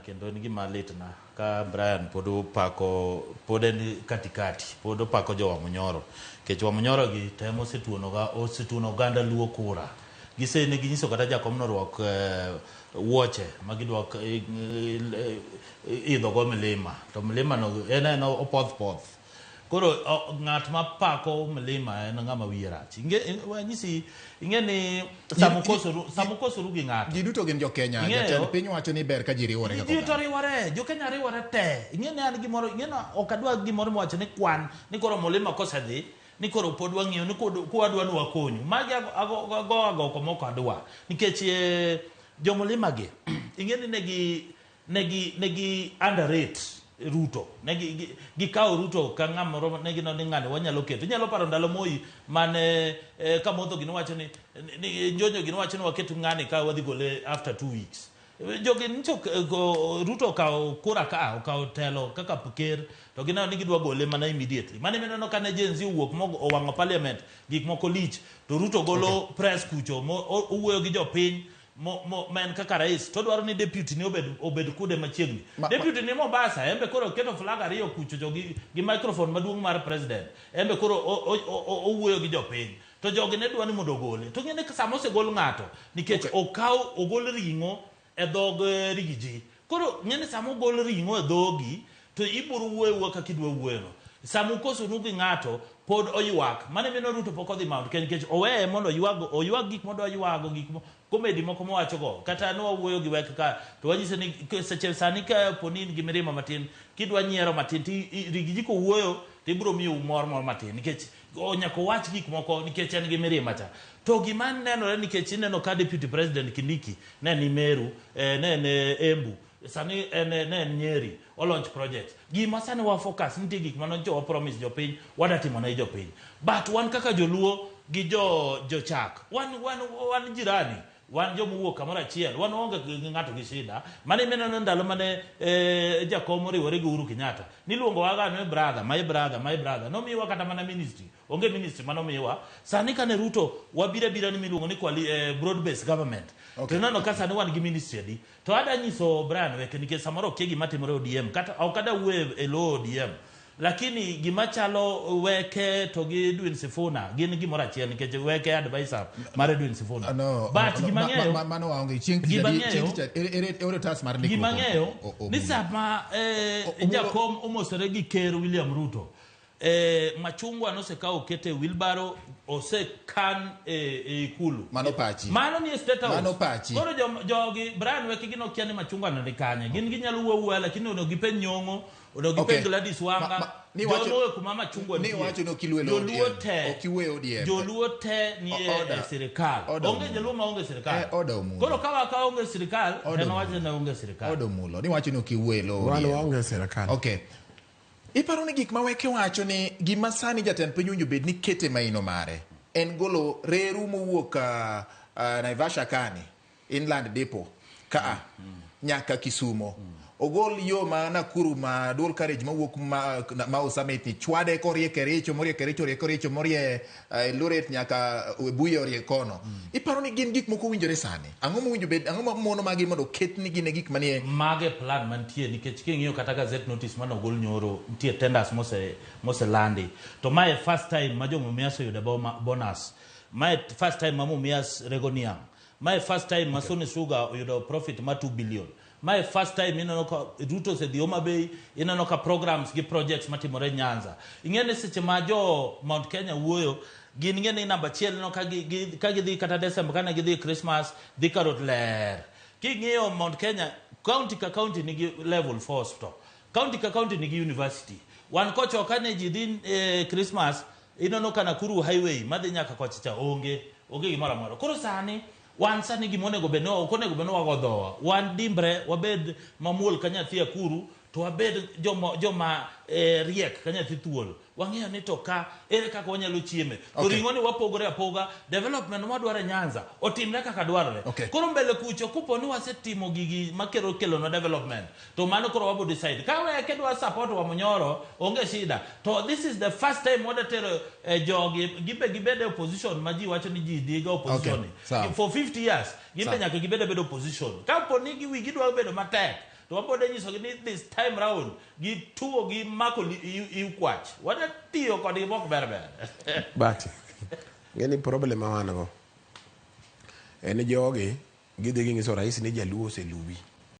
kendo ni gima litna ka Brian podo pako poden katikati podo pako jo Wamunyoro kech Wamunyoro gi temo osetuono ganda luo kura gise ne ginyiso kata jakomno rwak woche magidwak idho go milima to milima no en opoth koro ngat ma pako milima en ngama wirach nyisi ingeni samukoso rugi ngat ji duto gin jo Kenya jatend piny wacho ni ber ka ji riwore ka ji to riwore jo Kenya riwore te ingeni an gimoro okadwa gimoro mwacho ni kwan ni koro milima kosedhi ni koro pod wang'iyo ni kwadwa ni wakonyu magi ago komoko adwa nikech jomulima gi ingeni negi underrate Ruto negi kawo Ruto ka ng'amoro negi no ng'ane wanyalo keto nyalo paro ndalo Moi mane ka modho gino wacho ni njonyo gino wacho ni waketo ng'ane ka wadhi gole after 2 weeks jogi nicho Ruto kawo kura ka kawo telo kaka ker to gina nigi dwa gole mana immediately mane meno kana jenzi wuok mo owango parliament gik moko lich to Ruto golo press kucho owuoyo gi jopiny men kaka rais to dwaro ni deputy ni obed kude machiegni deputy ni Mombasa embe koro keto flag ariyo kucho jogi gi microphone maduong' mar president embe koro owuoyo gi jopiny to jogi ne dwani mondo gole to ngene sama osegol ng'ato nikech ogol ringo e dhog rigiji koro ngene sama ogol ringo e dhogi to iburu wuoyo kaka idwa wuoyo sama ukoso nugi ng'ato pod oywak mane meno Ruto pok odhi Mount Kenya nikech oweye mondo oyuag gik mondo oywago gik komedi moko mowacho go kata no wuoyo gi wek ka to wanyise ni seche sani ka ponin gi mirima matin kidwa nyiero matin ti rigiji ko wuoyo to ibro miyo mor matin nikech nyako wach gik moko nikech en gi mirima cha to gima nenore nikech ineno ka deputy president Kindiki ne ni Meru ne Embu sani ne Nyeri o launch project gima sani wa focus ntie gik manon jo promise jo piny wadatimo na jo piny but wan kaka joluo gi jo chak wan jirani wan jo muwuok kamoro achiel wan onge ng'ato gi shida mane meno ndalo mane jakom riwore gi Uhuru Kenyatta niluongo waga no my brother no miwa kata mana ministry onge ministry mano miwa sani kane Ruto wabira ni miluongo ni broad based government to nano ka sani wan gi ministry di to ada nyiso Brian weke nikech samoro kegi matimore ODM kata okada we elo ODM lakini gimachalo weke to gi Edwin Sifuna gin gimoro achiel nikech weke advisor mar Edwin Sifuna but gimang'eyo mano waonge chieng' ere tas mar ndiko gimang'eyo ni sama jakom omosore gi ker William Ruto Machung'wa nosekawo kete wheelbarrow osekan ikulu mano ni state house koro jogi Brian weke gino kiani Machung'wa no nikanye gin ginyalo wuoyo lakini ono gipen nyongo ono gipen Gladys Wanga jono kuma Machung'wa ni wacho no kilwelo okiwe ODM joluo te ni serikal onge joluo ma onge serikal koro kawa ka onge serikal tena wacho na onge serikal Omullo ni wacho no kiwelo onge serikal okay iparo ni gik maweke wacho ni gima sani jatend piny winjo bed ni kete maino mare en golo reru mowuok Naivasha kani inland depot nyaka Kisumo ogol yo ma Nakuru ma dual carriage mawuok ma Summit ni chwade korie Kericho morie Loret nyaka Buye orie kono iparo ni gin gik moko winjore sani ang'o mo winjo bed ang'o mono magi mondo ket ni gin gik manie mage plan mantie nikech king'iyo kata gazette notice mano ogol nyoro nitie tenders mose landi to my first time ma jomumias oyudo bonus my first time ma mumias regoniam my first time Masone Sugar oyudo profit ma 2 billion my first time inano ka Ruto se Homa Bay inano ka programs gi projects matimore Nyanza ingene seche ma jo Mount Kenya wuoyo gin ngene namba chiel no ka gidhi kata December kana gidhi Christmas dhi karot ler king'iyo Mount Kenya county ka county nigi level 4 hospital county ka county nigi university wan kocho kane jidhi Christmas inano kana Nakuru highway madhi nyaka kocha onge gimoro amora koro sani wan sani gimonego beno okonego beno wagodhowa wan dimbre wabed mamuol kanyathi akuru to wabed joma riek kanyathi thuol wang'eyo ni to ka ere kaka wanyalo chieme to ring'o ni wapogore apoga development madware Nyanza otimre kaka dwarore koro mbele kucho kupo ni wasetimo gigi makero no development to mano koro wabo decide ka weke dwa support wa Munyoro onge shida to this is the first time wadatero jogi gibede opposition maji wacho ni ji diga opposition for 50 years gimbe nyaka gibede bedo opposition ka po ni wigi dwa bedo matek to wapod nyiso ni this time round gi tuo gi mako ikwach wada tiyo kod ibok ber but ngeni problem ma wan go en jogi gidhi ginyiso rais ni jaluo oseluwi